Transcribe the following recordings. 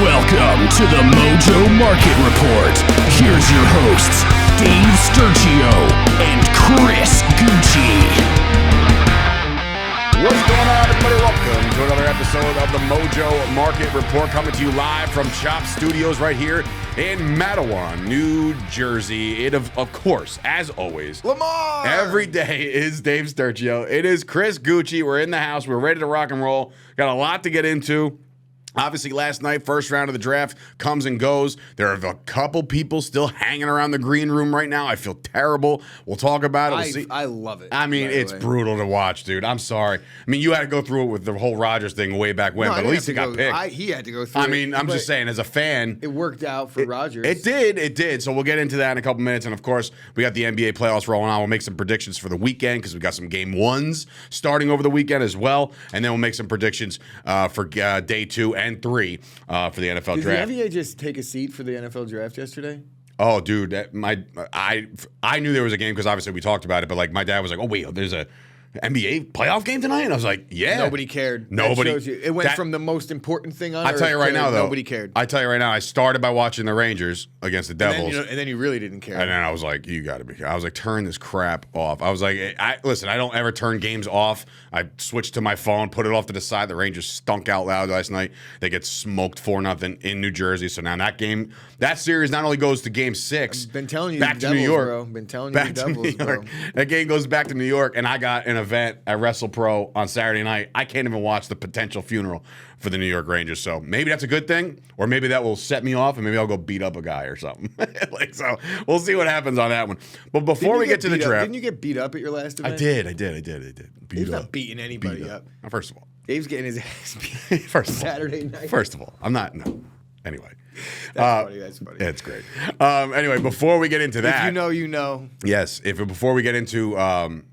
Welcome to the Mojo Market Report. Here's your hosts, Dave Sturgio and Chris Gucci. What's going on, everybody? Welcome to another episode of the Mojo Market Report, coming to you live from Chop Studios right here in Matawan, New Jersey. It, of course, as always, Lamar! Every day is Dave Sturgio. It is Chris Gucci. We're in the house. We're ready to rock and roll. Got a lot to get into. Obviously, last night, first round of the draft comes and goes. There are a couple people still hanging around the green room right now. I feel terrible. We'll talk about it. I love it. I mean, it's brutal to watch, dude. I'm sorry. I mean, you had to go through it with the whole Rodgers thing way back when, but at least he got picked. He had to go through it. I mean, I'm just saying, as a fan. It worked out for Rodgers. It did. So we'll get into that in a couple minutes. And, of course, we got the NBA playoffs rolling on. We'll make some predictions for the weekend because we got some game ones starting over the weekend as well. And then we'll make some predictions for day 2 and 3. For the NFL draft. Did the NBA just take a seat for the NFL draft yesterday? Oh, dude, I knew there was a game because obviously we talked about it, but like my dad was like, "Oh wait, there's a NBA playoff game tonight," and I was like, "Yeah." Nobody cared. Nobody. That shows you. It went from the most important thing on earth. I tell you right now, though, nobody cared. I tell you right now, I started by watching the Rangers against the Devils, and then you really didn't care. And then I was like, "You got to be." I was like, "Turn this crap off." I was like, "Listen, I don't ever turn games off. I switched to my phone, put it off to the side. The Rangers stunk out loud last night. They get smoked 4-0 in New Jersey. So now that series not only goes to Game 6, I've been telling you, back to Devils, New York. Bro. Been telling you, the Devils, bro. That game goes back to New York, and I got an event at WrestlePro on Saturday night. I can't even watch the potential funeral for the New York Rangers. So maybe that's a good thing, or maybe that will set me off, and maybe I'll go beat up a guy or something. So we'll see what happens on that one. But before we get to the draft, didn't you get beat up at your last event? I did. He's not beating anybody up. First of all, Dave's getting his ass beat. First of all, Saturday night. First of all, I'm not. No. Anyway, that's funny. It's great. Anyway, before we get into that, if you know, you know. Yes. Before we get into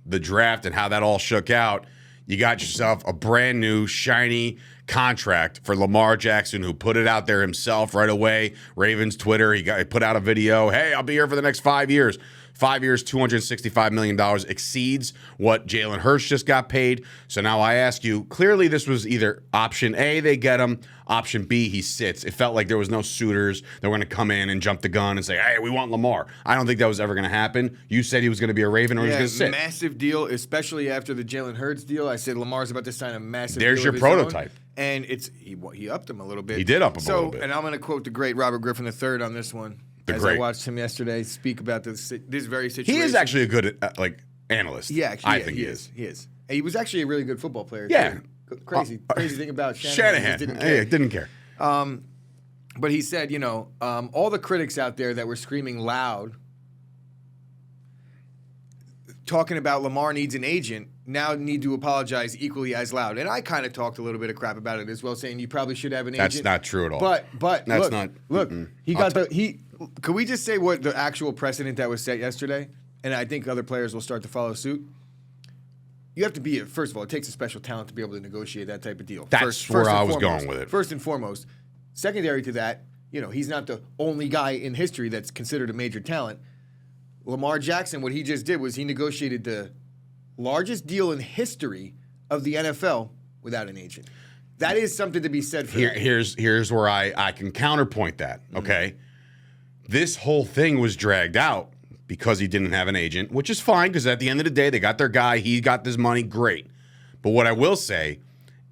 the draft and how that all shook out, you got yourself a brand new shiny contract for Lamar Jackson, who put it out there himself right away. Ravens Twitter, he put out a video. Hey, I'll be here for the next 5 years. 5 years, $265 million exceeds what Jalen Hurts just got paid. So now I ask you, clearly this was either option A, they get him, option B, he sits. It felt like there was no suitors that were going to come in and jump the gun and say, hey, we want Lamar. I don't think that was ever going to happen. You said he was going to be a Raven or he was going to sit. Massive deal, especially after the Jalen Hurts deal. I said Lamar's about to sign a massive There's deal. your prototype. And he upped him a little bit. He did up him a little bit. And I'm going to quote the great Robert Griffin III on this one. I watched him yesterday speak about this very situation. He is actually a good analyst. Yeah, I think he is. He is. And he was actually a really good football player. Yeah. Too. Crazy thing about Shanahan. Didn't care. But he said, all the critics out there that were screaming loud, talking about Lamar needs an agent, now need to apologize equally as loud. And I kind of talked a little bit of crap about it as well, saying you probably should have an agent. That's not true at all. But that's not. Look, could we just say what the actual precedent that was set yesterday? And I think other players will start to follow suit. You have to be, first of all, it takes a special talent to be able to negotiate that type of deal. That's where I was going with it. First and foremost. Secondary to that, he's not the only guy in history that's considered a major talent. Lamar Jackson, what he just did was he negotiated the largest deal in history of the NFL without an agent. That is something to be said for that. Here's where I can counterpoint that, okay? This whole thing was dragged out because he didn't have an agent, which is fine because at the end of the day, they got their guy. He got this money, great. But what I will say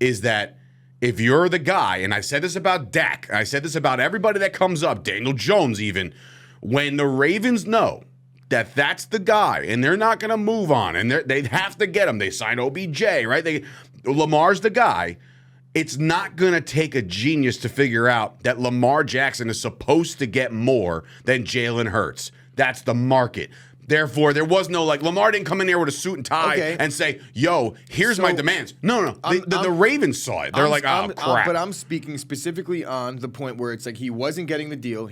is that if you're the guy, and I said this about Dak, I said this about everybody that comes up, Daniel Jones even, when the Ravens know that that's the guy and they're not going to move on and they have to get him. They signed OBJ, right? Lamar's the guy. It's not going to take a genius to figure out that Lamar Jackson is supposed to get more than Jalen Hurts. That's the market. Therefore, there was no Lamar didn't come in here with a suit and tie and say, yo, here's my demands. No. The Ravens saw it. They're crap. But I'm speaking specifically on the point where it's like he wasn't getting the deal.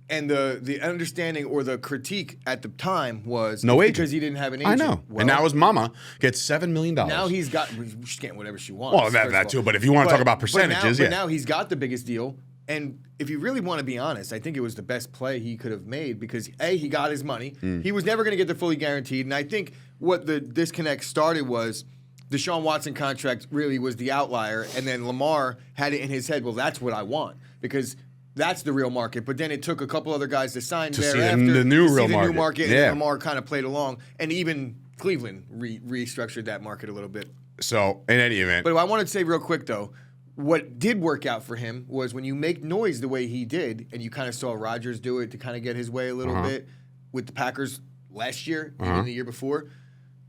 And the understanding or the critique at the time was no agent because he didn't have an agent. I know. Well, and now his mama gets $7 million. Now she's getting whatever she wants. Well, that too. But if you want to talk about percentages, but now he's got the biggest deal. And if you really want to be honest, I think it was the best play he could have made because A, he got his money. He was never going to get the fully guaranteed. And I think what the disconnect started was Deshaun Watson contract really was the outlier, and then Lamar had it in his head, well, that's what I want, because that's the real market. But then it took a couple other guys to sign To see thereafter the new to real see the market. new market, Yeah. and Lamar kind of played along, and even Cleveland restructured that market a little bit. So, in any event. But I wanted to say real quick, though, what did work out for him was when you make noise the way he did, and you kind of saw Rodgers do it to kind of get his way a little bit with the Packers last year and the year before,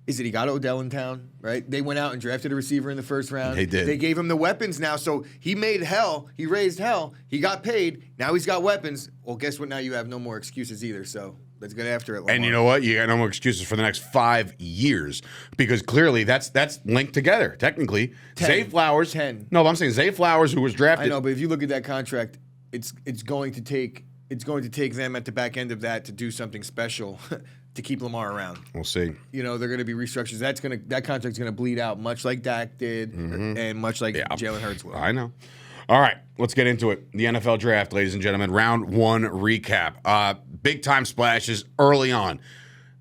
is that he got Odell in town, right? They went out and drafted a receiver in the first round. They did. They gave him the weapons now, so he made hell. He raised hell. He got paid. Now he's got weapons. Well, guess what? Now you have no more excuses either, so let's get after it, Lamar. And you know what? You got no more excuses for the next 5 years because clearly that's linked together. Technically, 10. Zay Flowers. 10. No, but I'm saying Zay Flowers, who was drafted. I know, but if you look at that contract, it's going to take them at the back end of that to do something special to keep Lamar around. We'll see. You know, they're going to be restructured. That contract's going to bleed out, much like Dak did, and much like Jalen Hurts will. I know. All right, let's get into it. The NFL draft, ladies and gentlemen. Round 1 recap. Big time splashes early on.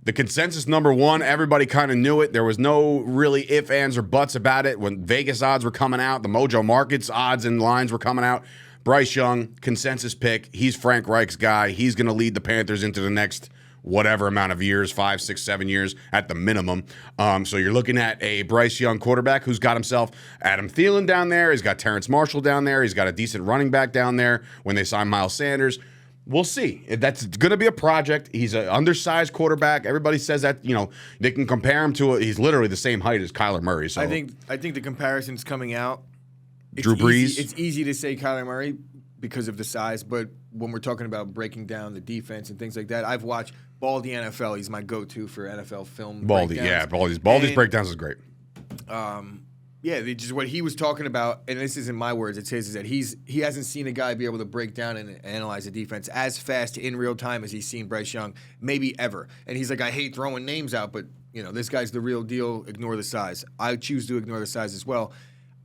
The consensus number 1, everybody kind of knew it. There was no really ifs, ands, or buts about it. When Vegas odds were coming out, the Mojo Markets odds and lines were coming out. Bryce Young, consensus pick. He's Frank Reich's guy. He's going to lead the Panthers into the next whatever amount of years, 5, 6, 7 years at the minimum. So you're looking at a Bryce Young quarterback who's got himself Adam Thielen down there. He's got Terrence Marshall down there. He's got a decent running back down there when they sign Miles Sanders. We'll see. That's going to be a project. He's an undersized quarterback. Everybody says that, they can compare him to he's literally the same height as Kyler Murray. So I think the comparison's coming out. Drew Brees. It's easy to say Kyler Murray because of the size, but when we're talking about breaking down the defense and things like that, I've watched Baldy NFL. He's my go-to for NFL film. Baldy, breakdowns. Baldy's breakdowns is great. Just what he was talking about, and this isn't my words, it's his, is that he hasn't seen a guy be able to break down and analyze a defense as fast in real time as he's seen Bryce Young, maybe ever. And he's like, I hate throwing names out, but this guy's the real deal. Ignore the size. I choose to ignore the size as well.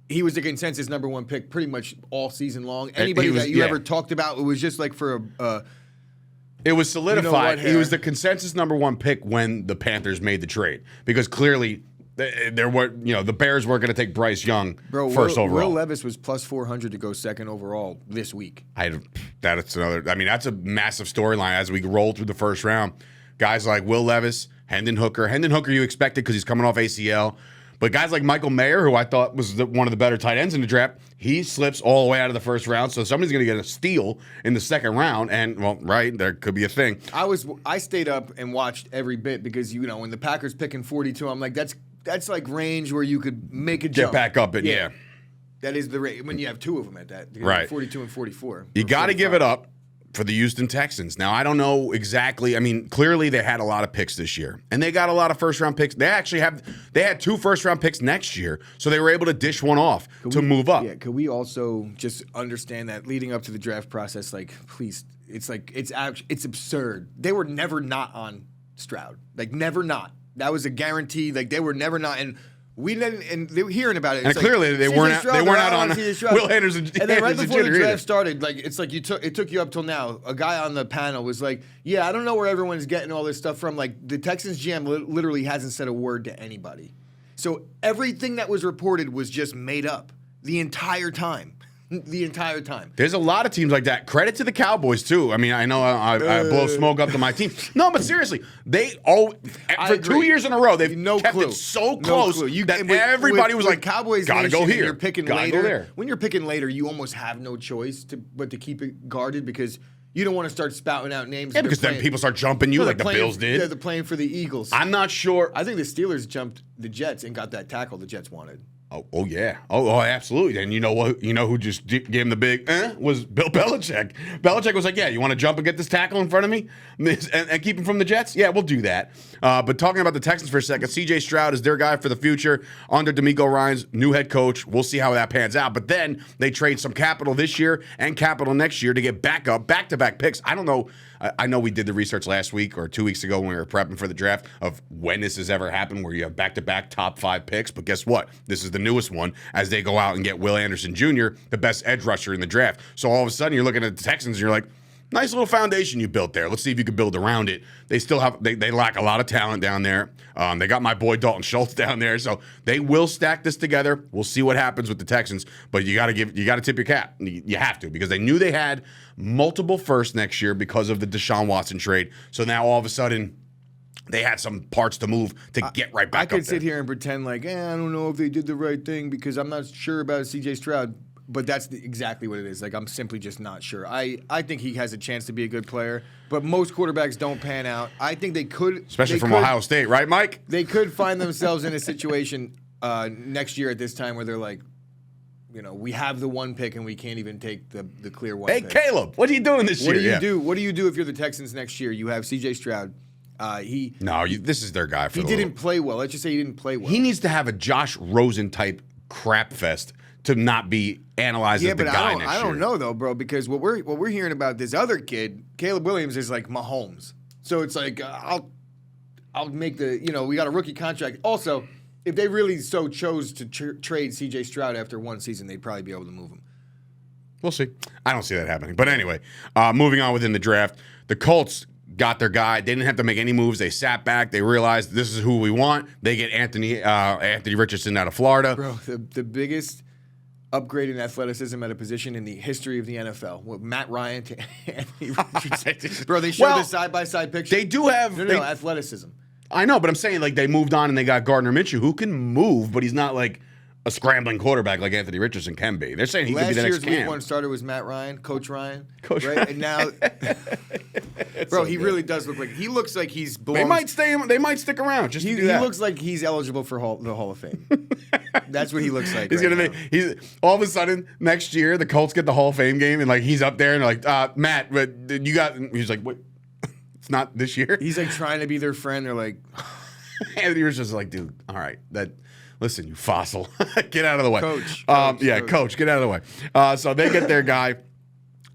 He was the consensus number 1 pick pretty much all season long. Anybody that you ever talked about, it was just like for a it was solidified. He He was the consensus number 1 pick when the Panthers made the trade because clearly there were the Bears weren't going to take Bryce Young first overall. Will Levis was plus 400 to go second overall this week. That's a massive storyline as we roll through the first round. Guys like Will Levis, Hendon Hooker you expected because he's coming off ACL. But guys like Michael Mayer, who I thought was one of the better tight ends in the draft, he slips all the way out of the first round. So somebody's going to get a steal in the second round. And, there could be a thing. I stayed up and watched every bit because, when the Packers picking 42, I'm like, that's like range where you could make a jump. Get back up and yeah. That is the range when you have 2 of them at that. Right. 42 and 44. You got to give it up for the Houston Texans. Now, I don't know exactly. Clearly they had a lot of picks this year, and they got a lot of first-round picks. They had 2 first-round picks next year, so they were able to dish one off to move up. Yeah, could we also just understand that leading up to the draft process, please, it's absurd. They were never not on Stroud. Never not. That was a guarantee. They were never not. And we didn't, and they were hearing about it. And clearly they weren't out on Will Anderson. And then right before the draft started, it took you up till now. A guy on the panel was like, "Yeah, I don't know where everyone's getting all this stuff from. The Texans GM literally hasn't said a word to anybody. So everything that was reported was just made up the entire time." The entire time. There's a lot of teams like that. Credit to the Cowboys, too. I know I blow smoke up to my team. No, but seriously, for 2 years in a row, they've kept it so close that everybody was like, Cowboys gotta go here. You're picking gotta later. Go there. When you're picking later, you almost have no choice but to keep it guarded because you don't want to start spouting out names. Yeah, because then people start jumping you like the Bills did. Yeah, they're playing for the Eagles. I'm not sure. I think the Steelers jumped the Jets and got that tackle the Jets wanted. Oh yeah. Oh, absolutely. And you know what? Who just gave him the big was Bill Belichick. Belichick was like, yeah, you want to jump and get this tackle in front of me and keep him from the Jets? Yeah, we'll do that. But talking about the Texans for a second, CJ Stroud is their guy for the future under D'Amico Ryans, new head coach. We'll see how that pans out. But then they trade some capital this year and capital next year to get back-to-back picks. I don't know. I know we did the research last week or 2 weeks ago when we were prepping for the draft of when this has ever happened where you have back-to-back top 5 picks. But guess what? This is the newest one as they go out and get Will Anderson Jr., the best edge rusher in the draft. So all of a sudden you're looking at the Texans and you're like, nice little foundation you built there. Let's see if you can build around it. They still have they lack a lot of talent down there. They got my boy Dalton Schultz down there, so they will stack this together. We'll see what happens with the Texans, but you got to tip your cap. You have to, because they knew they had multiple firsts next year because of the Deshaun Watson trade. So now all of a sudden, they had some parts to move to get right back up there. I could sit here and pretend like, I don't know if they did the right thing because I'm not sure about CJ Stroud, but that's exactly what it is. Like, I'm simply just not sure. I think he has a chance to be a good player, but most quarterbacks don't pan out. I think they could. Especially from Ohio State, right, Mike? They could find themselves in a situation next year at this time where they're like, we have the one pick and we can't even take the clear one pick. Hey, Caleb, what are you doing this year? What do you do if you're the Texans next year? You have CJ Stroud. This is their guy. He didn't play well. Let's just say he didn't play well. He needs to have a Josh Rosen type crap fest to not be analyzed as the guy next year. I don't know though, bro, because what we're hearing about this other kid, Caleb Williams, is like Mahomes. So it's like I'll make we got a rookie contract. Also, if they really so chose to trade CJ Stroud after one season, they'd probably be able to move him. We'll see. I don't see that happening. But anyway, moving on within the draft, the Colts got their guy. They didn't have to make any moves. They sat back. They realized this is who we want. They get Anthony Richardson out of Florida. Bro, the biggest upgrade in athleticism at a position in the history of the NFL. With Matt Ryan to Anthony Richardson. Bro, they showed the side-by-side picture. They do have... No, athleticism. I know, but I'm saying, like, they moved on and they got Gardner Minshew, who can move, but he's not, like, a scrambling quarterback like Anthony Richardson can be. They're saying he could be the next Cam. Last year's Week 1 starter was Matt Ryan, Coach Ryan. Right? Ryan. And now, bro, he really does look like he looks like he's belongs. They might stick around just to do that. He looks like he's eligible for the Hall of Fame. That's what he looks like. He's gonna be. He's all of a sudden next year the Colts get the Hall of Fame game and like he's up there and they're like Matt, but you got. He's like, what? It's not this year. He's like trying to be their friend. They're like, Anthony was just like, dude, all right, listen, you fossil, get out of the way. Coach, Coach, get out of the way. So they get their guy.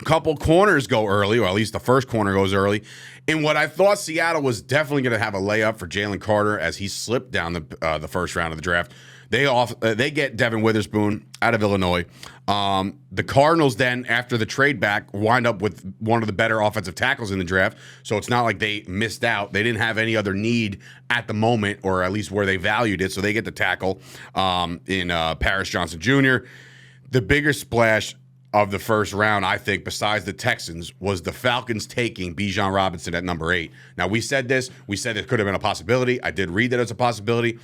Couple corners go early, or at least the first corner goes early. In what I thought Seattle was definitely going to have a layup for Jalen Carter as he slipped down the first round of the draft. They get Devin Witherspoon out of Illinois. The Cardinals then, after the trade back, wind up with one of the better offensive tackles in the draft. So it's not like they missed out. They didn't have any other need at the moment, or at least where they valued it. So they get the tackle in Paris Johnson Jr. The bigger splash of the first round, I think, besides the Texans, was the Falcons taking Bijan Robinson at number 8. Now, we said this. We said it could have been a possibility. I did read that it's a possibility.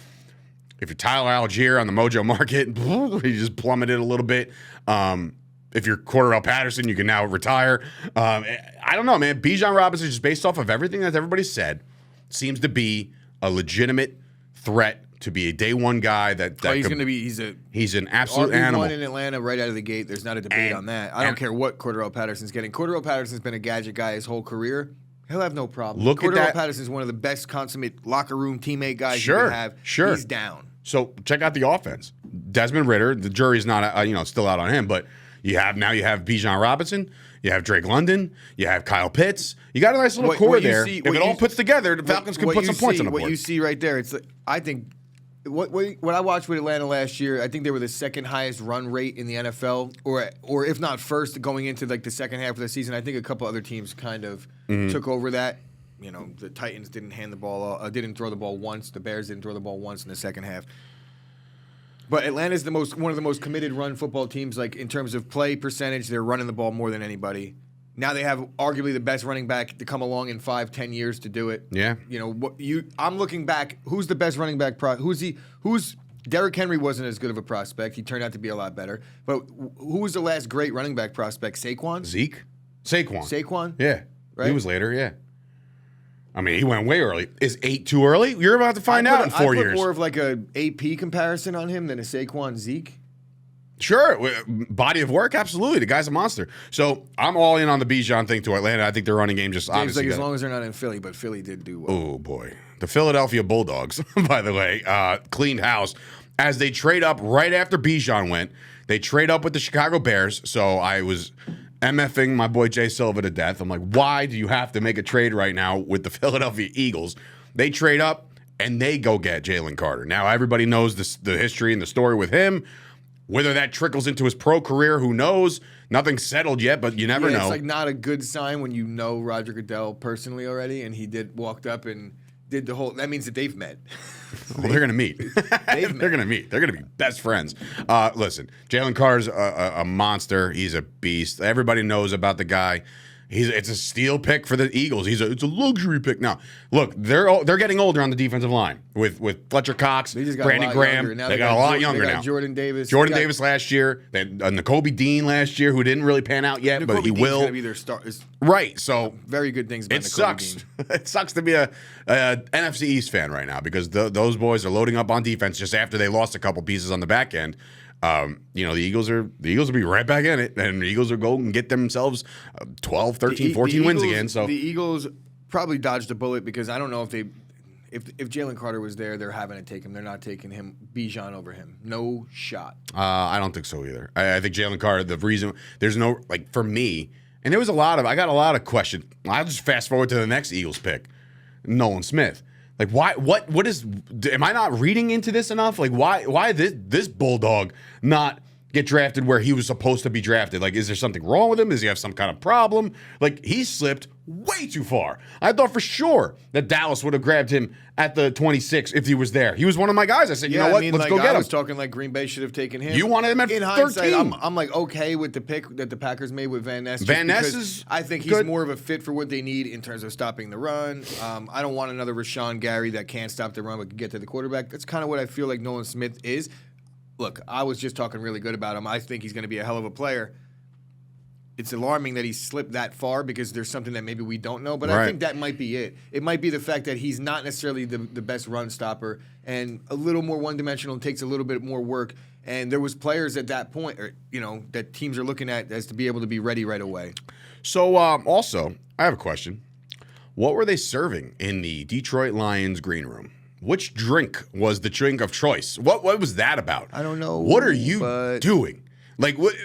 If you're Tyler Algier on the Mojo Market, he just plummeted a little bit. If you're Cordarrelle Patterson, you can now retire. I don't know, man. Bijan Robinson, just based off of everything that everybody said, seems to be a legitimate threat to be a day one guy he's an absolute animal. RB1 in Atlanta right out of the gate. There's not a debate on that. I don't care what Cordarrelle Patterson's getting. Cordarrelle Patterson's been a gadget guy his whole career. He'll have no problem. Cordarrelle Patterson's one of the best consummate locker room teammate guys you can have. Sure. He's down. So check out the offense. Desmond Ridder, the jury's not still out on him, but you have Bijan Robinson, you have Drake London, you have Kyle Pitts. You got a nice little core there. If it all puts together, the Falcons can put some points on the board. What you see right there, I think what I watched with Atlanta last year, I think they were the second highest run rate in the NFL, or if not first, going into like the second half of the season. I think a couple other teams kind of took over that. The Titans didn't didn't throw the ball once. The Bears didn't throw the ball once in the second half. But Atlanta's one of the most committed run football teams. Like in terms of play percentage, they're running the ball more than anybody. Now they have arguably the best running back to come along in 5-10 years to do it. Yeah. I'm looking back. Who's the best running back? Derrick Henry wasn't as good of a prospect. He turned out to be a lot better. But who was the last great running back prospect? Saquon? Saquon? Yeah. Right? He was later, yeah. I mean, he went way early. Is 8 too early? You're about to find out in 4 years. I put more of like a AP comparison on him than a Saquon Zeke. Sure. Body of work, absolutely. The guy's a monster. So I'm all in on the Bijan thing to Atlanta. I think their running game just obviously as long as they're not in Philly, but Philly did do well. Oh, boy. The Philadelphia Bulldogs, by the way, cleaned house. As they trade up right after Bijan went, they trade up with the Chicago Bears. So I was MFing my boy Jay Silva to death. I'm like, why do you have to make a trade right now with the Philadelphia Eagles? They trade up, and they go get Jalen Carter. Now, everybody knows the history and the story with him. Whether that trickles into his pro career, who knows? Nothing's settled yet, but you never know. It's like not a good sign when you know Roger Goodell personally already, and he walked up and did the whole. That means that they've met. Well, they're going to meet. They're going to meet. They're going to be best friends. Listen, Jalen Carter's a monster. He's a beast. Everybody knows about the guy. It's a steal pick for the Eagles. It's a luxury pick. Now, look, they're getting older on the defensive line with Fletcher Cox, Brandon Graham. They got a lot younger now. Jordan Davis. Davis last year. They had N'Kobe Dean last year, who didn't really pan out yet, but he will. Gonna be their star. Right. So very good things about it sucks. It sucks to be a NFC East fan right now because those boys are loading up on defense just after they lost a couple pieces on the back end. The Eagles will be right back in it, and the Eagles will go and get themselves 12, 13, 14 wins again. So the Eagles probably dodged a bullet because I don't know if Jalen Carter was there, they're having to take him. They're not taking him Bijan over him. No shot. I don't think so either. I think Jalen Carter, the reason there's no, like, for me, and there was I got a lot of questions. I'll just fast forward to the next Eagles pick, Nolan Smith. Like, why? What is? Am I not reading into this enough? Like, why this bulldog not get drafted where he was supposed to be drafted? Like, is there something wrong with him? Does he have some kind of problem? Like, he slipped way too far. I thought for sure that Dallas would have grabbed him at the 26 if he was there. He was one of my guys. I said, you know what? Let's go get him. I was talking like Green Bay should have taken him. You wanted him at 13. Hindsight, I'm like okay with the pick that the Packers made with Van Ness. Van Ness is I think he's more of a fit for what they need in terms of stopping the run. I don't want another Rashawn Gary that can't stop the run but can get to the quarterback. That's kind of what I feel like Nolan Smith is. Look, I was just talking really good about him. I think he's going to be a hell of a player. It's alarming that he slipped that far because there's something that maybe we don't know, but I think that might be it. It might be the fact that he's not necessarily the best run stopper and a little more one-dimensional and takes a little bit more work. And there was players at that point, that teams are looking at as to be able to be ready right away. So, also, I have a question. What were they serving in the Detroit Lions green room? Which drink was the drink of choice? What was that about? I don't know. What are you doing? Like, what?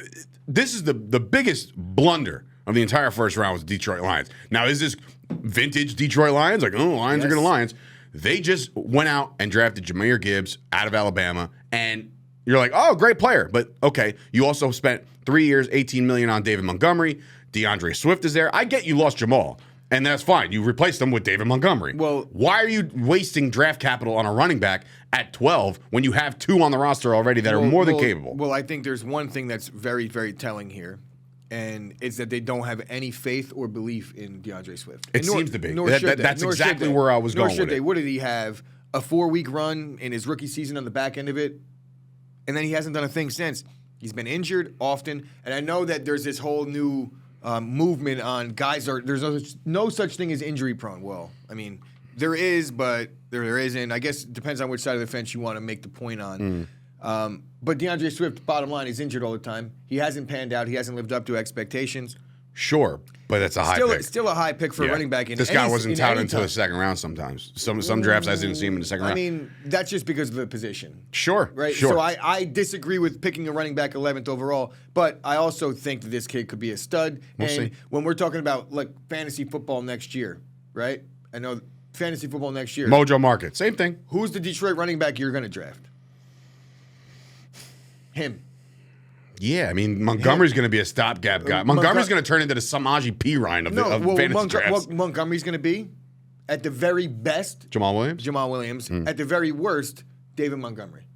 This is the biggest blunder of the entire first round with the Detroit Lions. Now, is this vintage Detroit Lions? Like, Lions are going to Lions. They just went out and drafted Jahmyr Gibbs out of Alabama, and you're like, oh, great player. But, okay, you also spent 3 years, $18 million on David Montgomery. DeAndre Swift is there. I get you lost Jamal, and that's fine. You replaced them with David Montgomery. Well, why are you wasting draft capital on a running back at 12 when you have two on the roster already that are more than capable? Well, I think there's one thing that's very, very telling here, and it's that they don't have any faith or belief in DeAndre Swift. It seems to be. That's exactly where I was going with it. Nor should they. What did he have? A 4-week run in his rookie season on the back end of it, and then he hasn't done a thing since. He's been injured often, and I know that there's this whole new movement on guys there's no such thing as injury prone. Well, I mean, there is, but there isn't. I guess it depends on which side of the fence you want to make the point on. But DeAndre Swift, bottom line, is injured all the time. He hasn't panned out. He hasn't lived up to expectations. Sure, but that's a high pick. Still a high pick for a running back. This guy wasn't touted until the second round sometimes. Some drafts I didn't see him in the second round. I mean, that's just because of the position. Sure. Right? Sure. So I disagree with picking a running back 11th overall, but I also think that this kid could be a stud. We'll see. When we're talking about like fantasy football next year, right? I know fantasy football next year. Mojo Market, same thing. Who's the Detroit running back you're going to draft? Him. Yeah, I mean, Montgomery's going to be a stopgap guy. Montgomery's going to turn into the Samaje Perine of fantasy drafts. What Montgomery's going to be, at the very best, Jamal Williams. At the very worst, David Montgomery.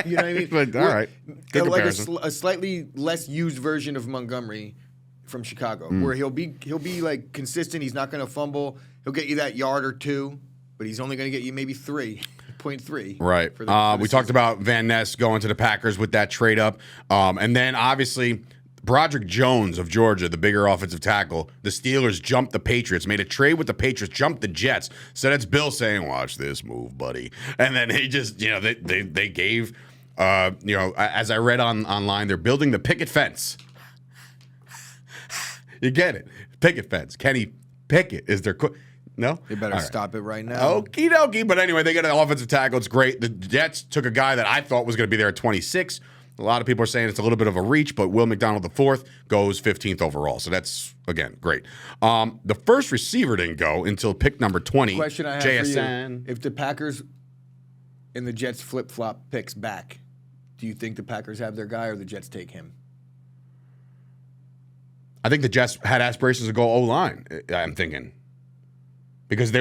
You know what I mean? But, all right. Good comparison. A slightly less used version of Montgomery from Chicago, where he'll be like consistent. He's not going to fumble. He'll get you that yard or two, but he's only going to get you maybe 3.3. Right. For the we talked about Van Ness going to the Packers with that trade up. And then, obviously, Broderick Jones of Georgia, the bigger offensive tackle, the Steelers jumped the Patriots, made a trade with the Patriots, jumped the Jets. So that's Bill saying, watch this move, buddy. And then they just, they gave, as I read online, they're building the picket fence. You get it. Picket fence. Kenny Pickett is their No? They better stop it right now. Okie dokie. But anyway, they get an offensive tackle. It's great. The Jets took a guy that I thought was going to be there at 26. A lot of people are saying it's a little bit of a reach, but Will McDonald IV goes 15th overall. So that's, again, great. The first receiver didn't go until pick number 20. Question I have JSN. for you. If the Packers and the Jets flip-flop picks back, Do you think the Packers have their guy or the Jets take him? I think the Jets had aspirations to go O-line, I'm thinking. Because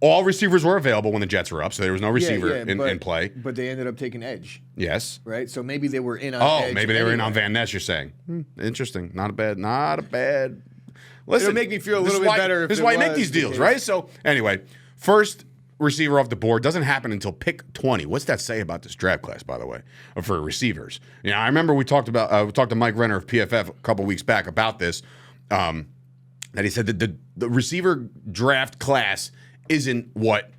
all receivers were available when the Jets were up, so there was no receiver in play. But they ended up taking edge. Yes. Right? So maybe they were in on edge. Oh, maybe they were in on Van Ness, you're saying. Interesting. Not a bad. Listen, it'll make me feel a little bit better. This is why you make these deals, right? So anyway, first receiver off the board doesn't happen until pick 20. What's that say about this draft class, by the way, for receivers? You know, I remember we talked to Mike Renner of PFF a couple weeks back about this. That he said that the receiver draft class isn't what,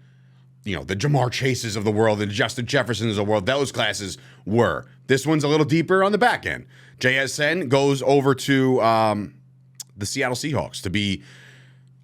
you know, the Jamar Chases of the world, the Justin Jeffersons of the world, those classes were. This one's a little deeper on the back end. JSN goes over to the Seattle Seahawks to be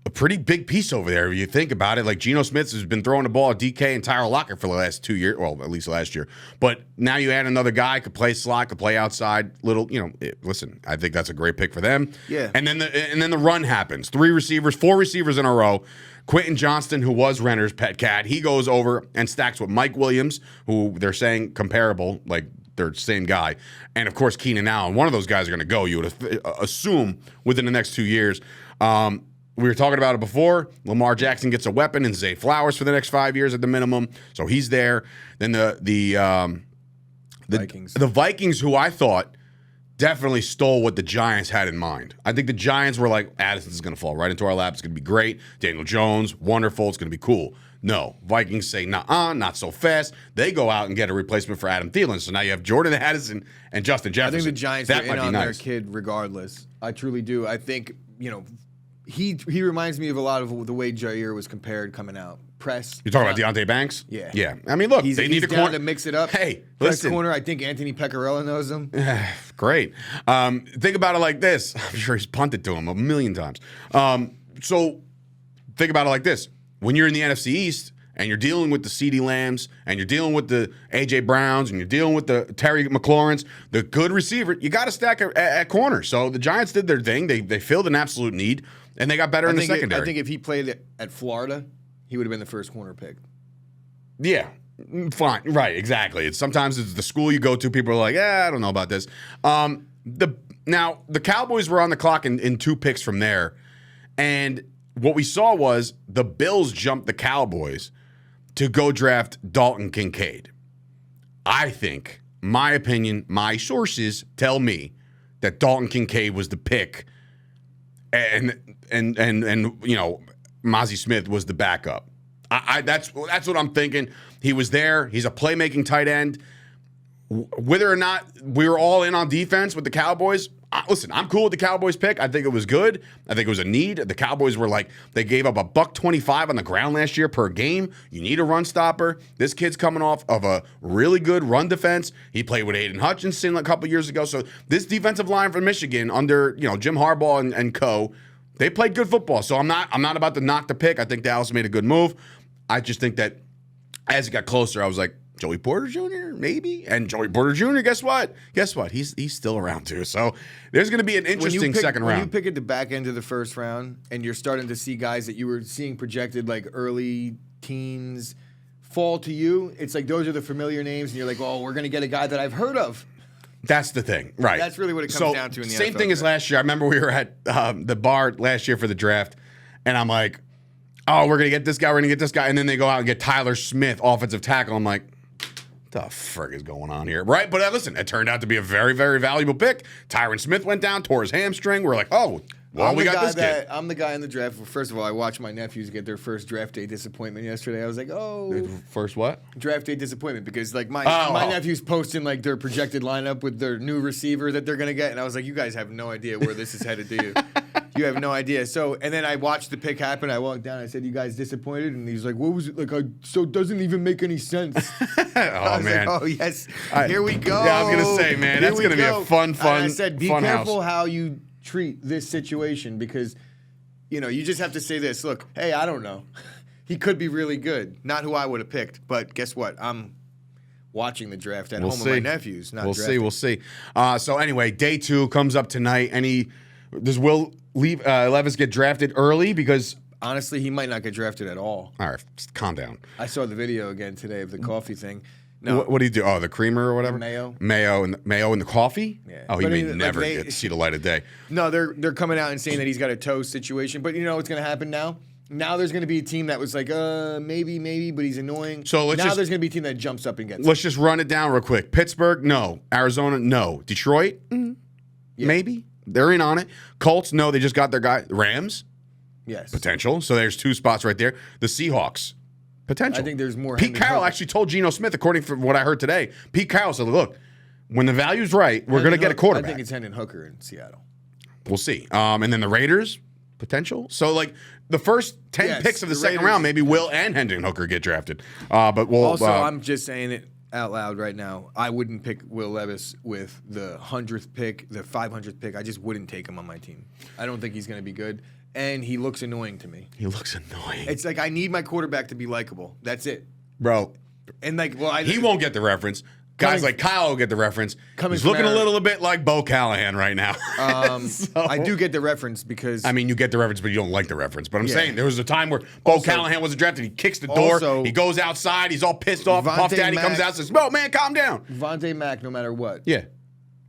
a pretty big piece over there if you think about it. Like Geno Smith has been throwing the ball at DK and Tyler Lockett for the last 2 years, well, at least last year. But now you add another guy, could play slot, could play outside, listen, I think that's a great pick for them. Yeah. And then the run happens. 4 receivers in a row. Quentin Johnston, who was Renner's pet cat, he goes over and stacks with Mike Williams, who they're saying comparable, like they're the same guy. And of course, Keenan Allen. One of those guys are going to go, you would assume, within the next 2 years. We were talking about it before. Lamar Jackson gets a weapon and Zay Flowers for the next 5 years at the minimum. So he's there. Then the Vikings. The Vikings, who I thought definitely stole what the Giants had in mind. I think the Giants were like, Addison's going to fall right into our lap. It's going to be great. Daniel Jones, wonderful. It's going to be cool. No. Vikings say, nah, not so fast. They go out and get a replacement for Adam Thielen. So now you have Jordan Addison and Justin Jefferson. I think the Giants that are in on their kid regardless. I truly do. I think, he reminds me of a lot of the way Jair was compared coming out. Press. You're talking about Deonte Banks? Yeah. Yeah. I mean, look, they need a corner to mix it up. Hey, press listen. Corner. I think Anthony Pecorella knows him. Great. Think about it like this. I'm sure he's punted to him a million times. So think about it like this. When you're in the NFC East and you're dealing with the CeeDee Lambs and you're dealing with the A.J. Browns and you're dealing with the Terry McLaurins, the good receiver, you got to stack at corner. So the Giants did their thing. They filled an absolute need, and they got better in the secondary. I think if he played at Florida, he would have been the first corner pick. Yeah, fine. Right, exactly. Sometimes it's the school you go to. People are like, I don't know about this. Now, the Cowboys were on the clock in 2 picks from there, and what we saw was the Bills jumped the Cowboys to go draft Dalton Kincaid. I think, my opinion, my sources tell me that Dalton Kincaid was the pick, and Mozzie Smith was the backup. That's what I'm thinking. He was there. He's a playmaking tight end. Whether or not we were all in on defense with the Cowboys, listen, I'm cool with the Cowboys pick. I think it was good. I think it was a need. The Cowboys were like, they gave up $125 on the ground last year per game. You need a run stopper. This kid's coming off of a really good run defense. He played with Aiden Hutchinson a couple years ago. So this defensive line from Michigan under Jim Harbaugh and co., they played good football. So I'm not about to knock the pick. I think Dallas made a good move. I just think that as it got closer, I was like, Joey Porter Jr., maybe? And Joey Porter Jr., guess what? He's still around too. So there's going to be an interesting second round. When you pick at the back end of the first round and you're starting to see guys that you were seeing projected like early teens fall to you, it's like those are the familiar names and you're like, oh, we're going to get a guy that I've heard of. That's the thing, right? That's really what it comes down to in the same NFL thing as last year. I remember we were at the bar last year for the draft, and I'm like, oh, we're going to get this guy, and then they go out and get Tyler Smith, offensive tackle. I'm like, the frick is going on here, right? But listen, it turned out to be a very, very valuable pick. Tyron Smith went down, tore his hamstring. We're like, oh, well, we got this kid. I'm the guy in the draft. First of all, I watched my nephews get their first draft day disappointment yesterday. I was like, oh. First what? Draft day disappointment because like my nephew's posting like their projected lineup with their new receiver that they're going to get. And I was like, you guys have no idea where this is headed, do you? You have no idea. So, and then I watched the pick happen. I walked down. I said, you guys disappointed? And he's like, what was it? Like, so it doesn't even make any sense. Oh, man. Like, oh, yes. Here we go. Yeah, I was going to say, man, that's going to be a fun and I said, be careful house. how you treat this situation because, you just have to say this. Look, hey, I don't know. He could be really good. Not who I would have picked. But guess what? I'm watching the draft at home with my nephews. We'll see. So anyway, day 2 comes up tonight. Does Will Levis get drafted early? Because honestly, he might not get drafted at all. All right, just calm down. I saw the video again today of the coffee thing. No. What do you do? Oh, the creamer or whatever? Mayo. Mayo in the coffee? Yeah. Oh, he But may I mean, never like get to see the light of day. No, they're coming out and saying that he's got a toe situation. But you know what's going to happen now? Now there's going to be a team that was like, maybe, but he's annoying. So now there's going to be a team that jumps up and gets Let's just run it down real quick. Pittsburgh, no. Arizona, no. Detroit, Yeah. maybe. They're in on it. Colts, no. They just got their guy. Rams, Yes. potential. So there's 2 spots right there. The Seahawks, potential. I think there's more. Pete Hendon Carroll Hooker. actually told Geno Smith, according to what I heard today, Pete Carroll said, look, when the value's right, we're going to get a quarterback. I think it's Hendon Hooker in Seattle. We'll see. And then the Raiders, potential. So, like, the first 10 Yes, picks of the the second Raiders- round, maybe Will and Hendon Hooker get drafted. But we'll Also, I'm just saying it out loud right now. I wouldn't pick Will Levis with the 100th pick, the 500th pick. I just wouldn't take him on my team. I don't think he's going to be good. And he looks annoying to me. he looks annoying. It's like I need my quarterback to be likable. That's it. Bro, And like, he won't get the reference. Guys Coming- like Kyle will get the reference. Coming He's from looking a Aaron- little bit like Bo Callahan right now. So- I do get the reference because I mean, you get the reference, but you don't like the reference. But I'm Yeah. saying there was a time where Bo Callahan wasn't drafted. He kicks the door. Also- He goes outside. He's all pissed off. Vontae Puff Daddy Mack- comes out and says, "Bro, man, calm down." Vontae Mack, no matter what, Yeah.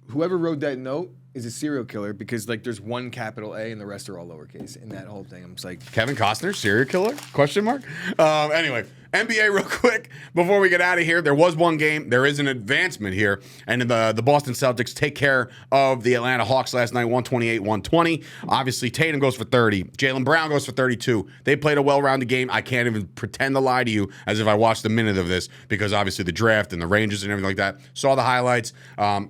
whoever wrote that note is a serial killer because like there's one capital A and the rest are all lowercase in that whole thing. I'm just like, Kevin Costner, serial killer? Question mark. Anyway, NBA real quick before we get out of here. There was one game. There is an advancement here, and the Boston Celtics take care of the Atlanta Hawks last night, 128-120. Obviously, Tatum goes for 30. Jalen Brown goes for 32. They played a well-rounded game. I can't even pretend to lie to you as if I watched a minute of this because obviously the draft and the Rangers and everything like that. Saw the highlights.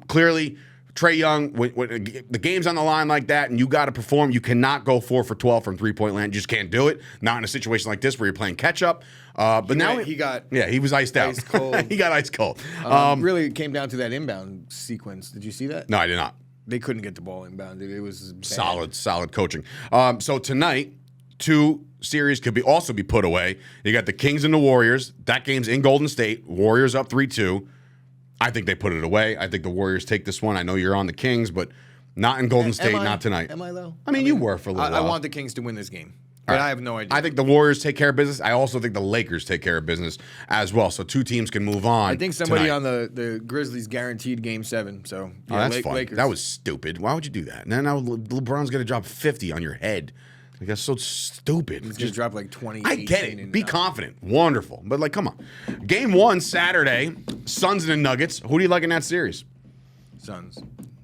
Clearly, Trae Young, when the game's on the line like that and you got to perform, you cannot go 4 for 12 from three-point land. You just can't do it. Not in a situation like this where you're playing catch-up. But now he got he was iced out. ice cold. He got ice cold. really it came down to that inbound sequence. Did you see that? No, I did not. They couldn't get the ball inbound. It was bad. Solid coaching. So tonight, 2 series could also be put away. You got the Kings and the Warriors. That game's in Golden State. Warriors up 3-2. I think they put it away. I think the Warriors take this one. I know you're on the Kings, but not in Golden State, not tonight. Am I though? I mean, you were for a little I while. want the Kings to win this game, but I have no idea. I think the Warriors take care of business. I also think the Lakers take care of business as well. So 2 teams can move on. I think somebody tonight. on the Grizzlies guaranteed Game 7. So Oh, that's fun. Lakers. That was stupid. Why would you do that? And then now LeBron's going to drop 50 on your head. Like, that's so stupid. He's gonna drop like 20. I get 18 it. and Be confident. Wonderful. But, like, come on. Game 1, Saturday, Suns and the Nuggets. Who do you like in that series? Suns.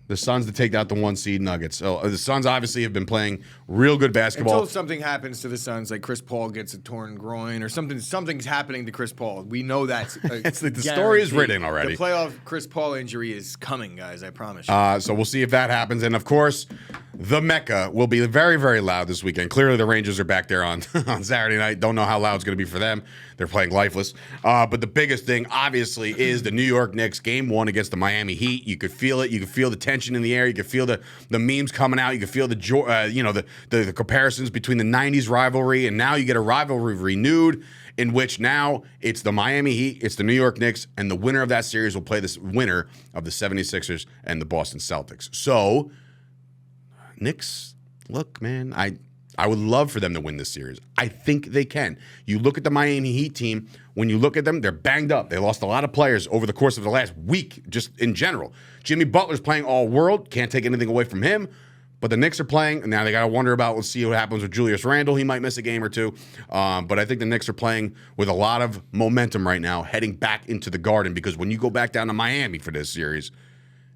The Suns to take out the 1 seed Nuggets. So the Suns obviously have been playing real good basketball. Until something happens to the Suns, like Chris Paul gets a torn groin or something's happening to Chris Paul. We know that's It's like the story is written already. The playoff Chris Paul injury is coming, guys. I promise you. So we'll see if that happens. And, of course, the Mecca will be very, very loud this weekend. Clearly, the Rangers are back there on, on Saturday night. Don't know how loud it's going to be for them. They're playing lifeless. But the biggest thing, obviously, is the New York Knicks Game 1 against the Miami Heat. You could feel it. You could feel the tension in the air. You could feel the memes coming out. You could feel the comparisons between the 90s rivalry. And now you get a rivalry renewed in which now it's the Miami Heat, it's the New York Knicks, and the winner of that series will play this winner of the 76ers and the Boston Celtics. So, Knicks, look, man, I would love for them to win this series. I think they can. You look at the Miami Heat team, when you look at them, they're banged up. They lost a lot of players over the course of the last week, just in general. Jimmy Butler's playing all world. Can't take anything away from him. But the Knicks are playing, and now they got to wonder about, let's see what happens with Julius Randle. He might miss a game or 2. But I think the Knicks are playing with a lot of momentum right now, heading back into the Garden, because when you go back down to Miami for this series,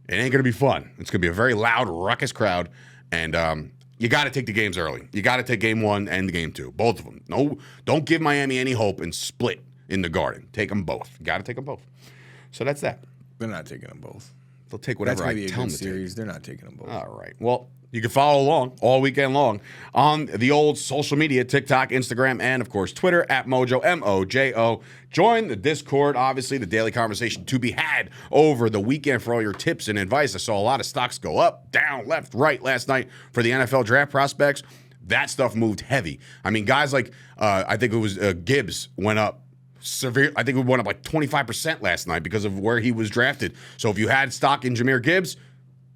it ain't going to be fun. It's going to be a very loud, ruckus crowd, and you got to take the games early. You got to take Game 1 and Game 2, both of them. No, don't give Miami any hope and split in the Garden. Take them both. You got to take them both. So that's that. They're not taking them both. They'll take whatever That's I gonna be a tell them good to take. series. They're not taking them both. All right. Well, you can follow along all weekend long on the old social media, TikTok, Instagram, and, of course, Twitter at Mojo, M-O-J-O. Join the Discord, obviously, the daily conversation to be had over the weekend for all your tips and advice. I saw a lot of stocks go up, down, left, right last night for the NFL draft prospects. That stuff moved heavy. I mean, guys like, I think it was Gibbs went up severe. I think it went up like 25% last night because of where he was drafted. So if you had stock in Jahmyr Gibbs,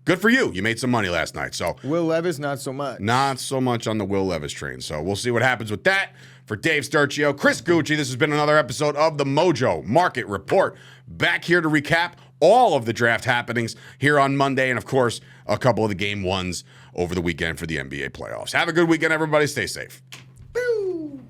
good for you. You made some money last night. So Will Levis, not so much. not so much on the Will Levis train. So we'll see what happens with that. For Dave Sturchio, Chris Gucci, this has been another episode of the Mojo Market Report. Back here to recap all of the draft happenings here on Monday, and of course, a couple of the game ones over the weekend for the NBA playoffs. Have a good weekend, everybody. Stay safe. Woo!